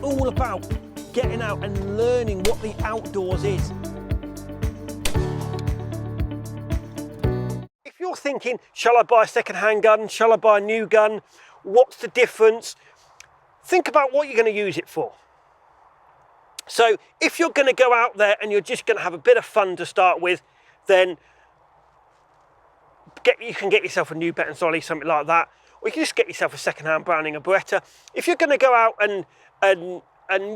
all about getting out and learning what the outdoors is. If you're thinking, shall I buy a second-hand gun? Shall I buy a new gun? What's the difference? Think about what you're going to use it for. So if you're going to go out there and you're just going to have a bit of fun to start with, then you can get yourself a new Bettinzolli, something like that, or you can just get yourself a second-hand Browning or Beretta. If you're going to go out and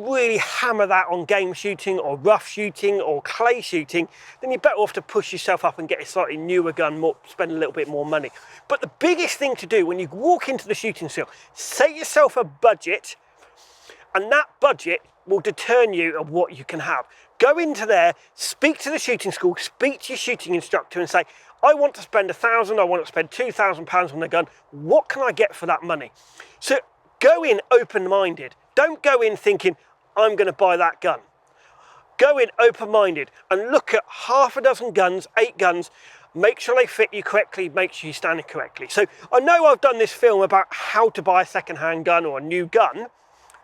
really hammer that on game shooting or rough shooting or clay shooting, then you're better off to push yourself up and get a slightly newer gun, spend a little bit more money. But the biggest thing to do when you walk into the shooting school, set yourself a budget, and that budget will determine you of what you can have. Go into there, speak to the shooting school, speak to your shooting instructor and say, I want to spend £1,000, I want to spend £2,000 on the gun. What can I get for that money? So go in open-minded. Don't go in thinking, I'm going to buy that gun. Go in open-minded and look at half a dozen guns, 8 guns, make sure they fit you correctly, make sure you're standing correctly. So I know I've done this film about how to buy a second-hand gun or a new gun,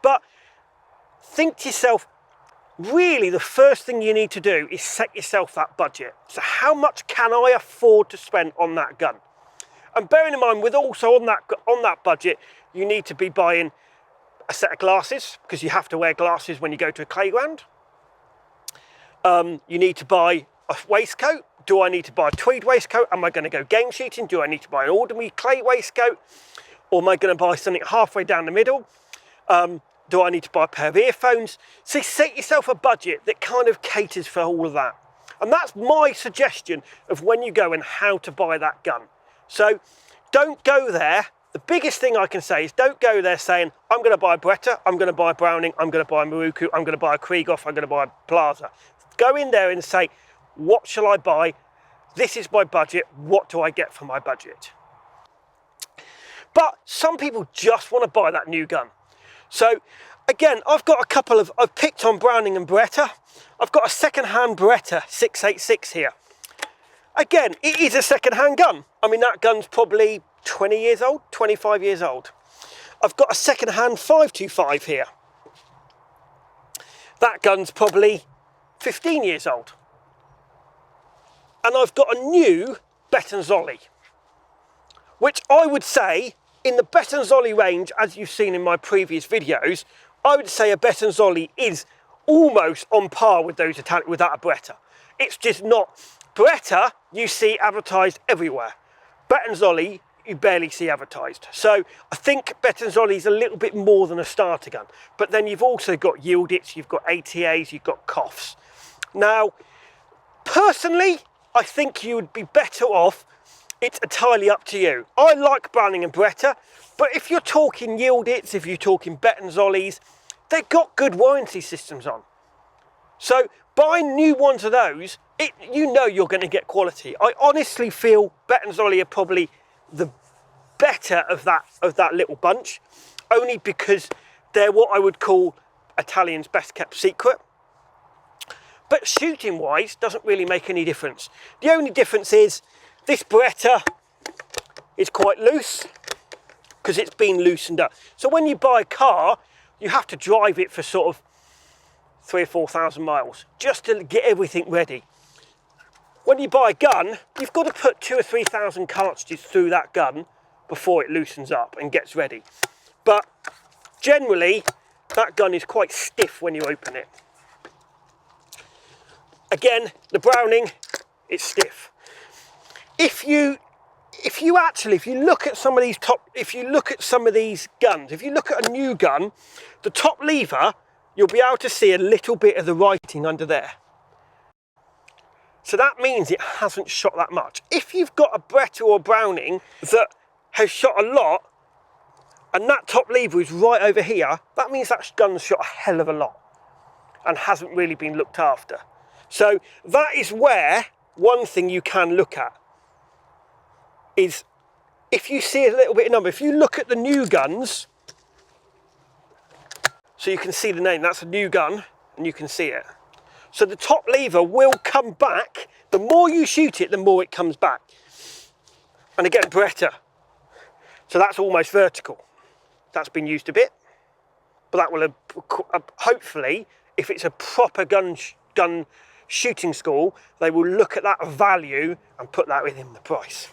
but think to yourself, really the first thing you need to do is set yourself that budget. So how much can I afford to spend on that gun? And bearing in mind, with also on that budget, you need to be buying a set of glasses, because you have to wear glasses when you go to a clay ground. You need to buy a waistcoat. Do I need to buy a tweed waistcoat? Am I going to go game shooting? Do I need to buy an ordinary clay waistcoat? Or am I going to buy something halfway down the middle? Do I need to buy a pair of earphones? So set yourself a budget that kind of caters for all of that. And that's my suggestion of when you go and how to buy that gun. So don't go there. The biggest thing I can say is don't go there saying, I'm going to buy a Beretta, I'm going to buy a Browning, I'm going to buy a Maruku, I'm going to buy a Krieghoff, I'm going to buy a Plaza. Go in there and say, what shall I buy? This is my budget. What do I get for my budget? But some people just want to buy that new gun. So again, I've picked on Browning and Beretta. I've got a second-hand Beretta 686 here. Again, it is a second-hand gun. I mean, that gun's probably 20 years old, 25 years old. I've got a second-hand 525 here. That gun's probably 15 years old. And I've got a new Bettinzolli, which I would say, in the Bettinzolli range, as you've seen in my previous videos, I would say a Bettinzolli is almost on par with those with that Beretta. It's just not. Beretta, you see advertised everywhere. Bettinzolli, you barely see advertised. So I think Bettinzolli is a little bit more than a starter gun. But then you've also got Yieldits, you've got ATAs, you've got Koffs. Now, personally, I think you would be better off. It's entirely up to you. I like Browning and Beretta, but if you're talking Yieldits, if you're talking Bettinzollis, they've got good warranty systems on. So buying new ones of those, you know you're going to get quality. I honestly feel Bettinzolli are probably the better of that little bunch, only because they're what I would call Italian's best kept secret. But shooting wise, doesn't really make any difference. The only difference is this Beretta is quite loose because it's been loosened up. So when you buy a car, you have to drive it for sort of 3,000 or 4,000 miles just to get everything ready. When you buy a gun, you've got to put 2,000 or 3,000 cartridges through that gun before it loosens up and gets ready. But generally, that gun is quite stiff when you open it. Again, the Browning, it's stiff. If you look at some of these guns, if you look at a new gun, the top lever, you'll be able to see a little bit of the writing under there. So that means it hasn't shot that much. If you've got a Beretta or a Browning that has shot a lot, and that top lever is right over here, that means that gun's shot a hell of a lot and hasn't really been looked after. So that is where one thing you can look at is if you see a little bit of number, if you look at the new guns, so you can see the name, that's a new gun and you can see it. So the top lever will come back. The more you shoot it, the more it comes back. And again, Beretta. So that's almost vertical. That's been used a bit, but that will hopefully, if it's a proper gun shooting school, they will look at that value and put that within the price.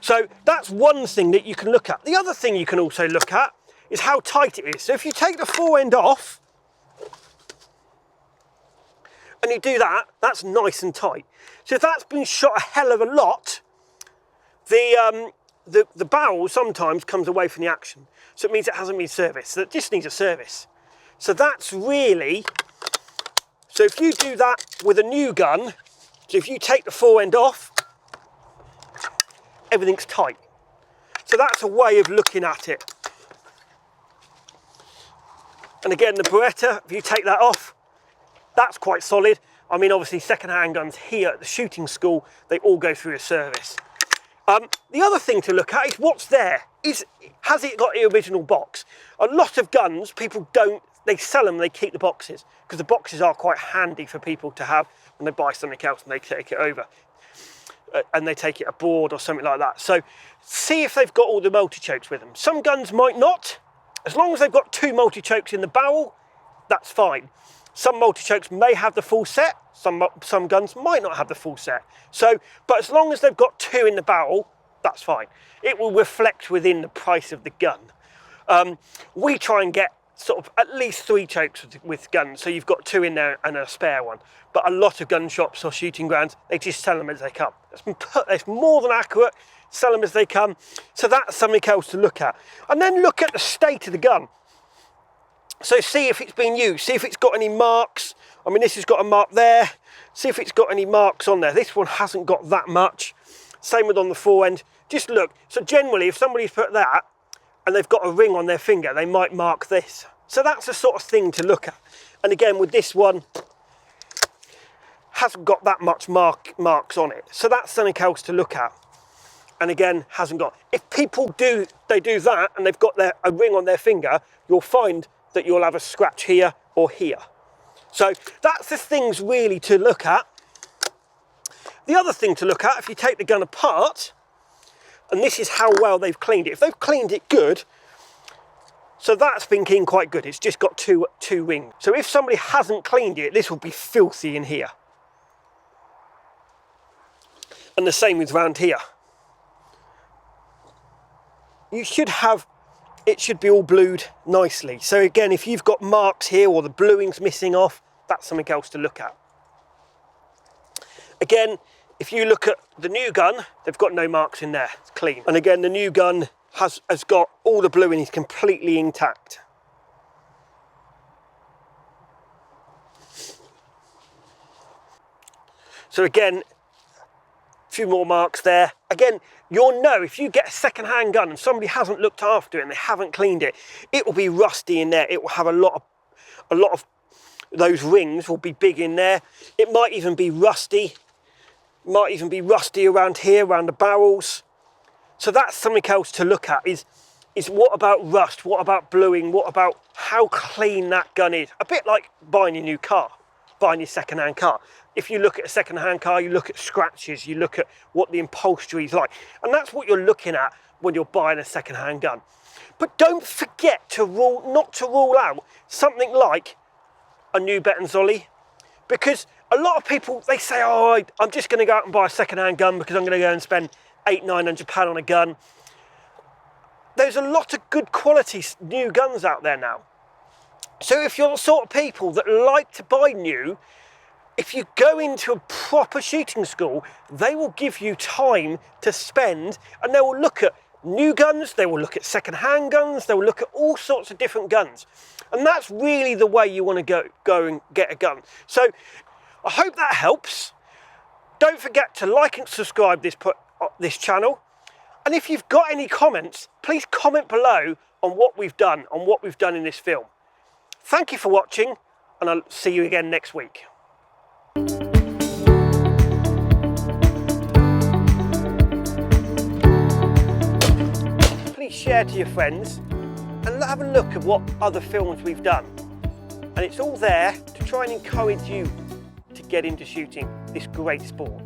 So that's one thing that you can look at. The other thing you can also look at is how tight it is. So if you take the fore end off and you do that, that's nice and tight. So if that's been shot a hell of a lot, the barrel sometimes comes away from the action. So it means it hasn't been serviced. So it just needs a service. So that's really, so if you do that with a new gun, so if you take the fore end off, everything's tight. So that's a way of looking at it. And again, the Beretta, if you take that off, that's quite solid. I mean, obviously second-hand guns here at the shooting school, they all go through a service. The other thing to look at is what's there. Has it got the original box? A lot of guns, people don't, they sell them, they keep the boxes, because the boxes are quite handy for people to have when they buy something else and they take it over. And they take it aboard or something like that. So see if they've got all the multi-chokes with them. Some guns might not. As long as they've got 2 multi-chokes in the barrel, that's fine. Some multi-chokes may have the full set. Some guns might not have the full set. So, but as long as they've got 2 in the barrel, that's fine. It will reflect within the price of the gun. We try and get sort of at least 3 chokes with guns, so you've got 2 in there and a spare one. But a lot of gun shops or shooting grounds, they just sell them as they come. It's more than accurate, sell them as they come. So that's something else to look at. And then look at the state of the gun. So see if it's been used, see if it's got any marks. I mean, this has got a mark there. See if it's got any marks on there. This one hasn't got that much. Same with on the fore end. Just look. So generally, if somebody's put that and they've got a ring on their finger, they might mark this. So that's the sort of thing to look at. And again, with this one, hasn't got that much marks on it. So that's something else to look at. And again, hasn't got. If people do that and they've got a ring on their finger, you'll find that you'll have a scratch here or here. So that's the things really to look at. The other thing to look at, if you take the gun apart, and this is how well they've cleaned it. If they've cleaned it good, so that's been cleaned quite good. It's just got two rings. So if somebody hasn't cleaned it, this will be filthy in here. And the same with round here. You should have, it should be all blued nicely. So again, if you've got marks here or the bluing's missing off, that's something else to look at. Again, if you look at the new gun, they've got no marks in there, it's clean. And again, the new gun has got all the bluing is completely intact. So again, a few more marks there. Again, you'll know if you get a second-hand gun and somebody hasn't looked after it and they haven't cleaned it, it will be rusty in there. It will have a lot of those rings will be big in there. It might even be rusty. Might even be rusty around here, around the barrels. So that's something else to look at is what about rust? What about bluing? What about how clean that gun is? A bit like buying a new car, buying your second-hand car. If you look at a second-hand car, you look at scratches, you look at what the upholstery is like. And that's what you're looking at when you're buying a second-hand gun. But don't forget not to rule out something like a new Bettonzolli, because a lot of people, they say, oh, I'm just going to go out and buy a second-hand gun because I'm going to go and spend £800–900 on a gun. There's a lot of good quality new guns out there now. So if you're the sort of people that like to buy new, if you go into a proper shooting school, they will give you time to spend and they will look at new guns, they will look at second-hand guns, they will look at all sorts of different guns. And that's really the way you want to go and get a gun. So I hope that helps. Don't forget to like and subscribe this channel. And if you've got any comments, please comment below on what we've done in this film. Thank you for watching, and I'll see you again next week. Please share to your friends and have a look at what other films we've done. And it's all there to try and encourage you to get into shooting this great sport.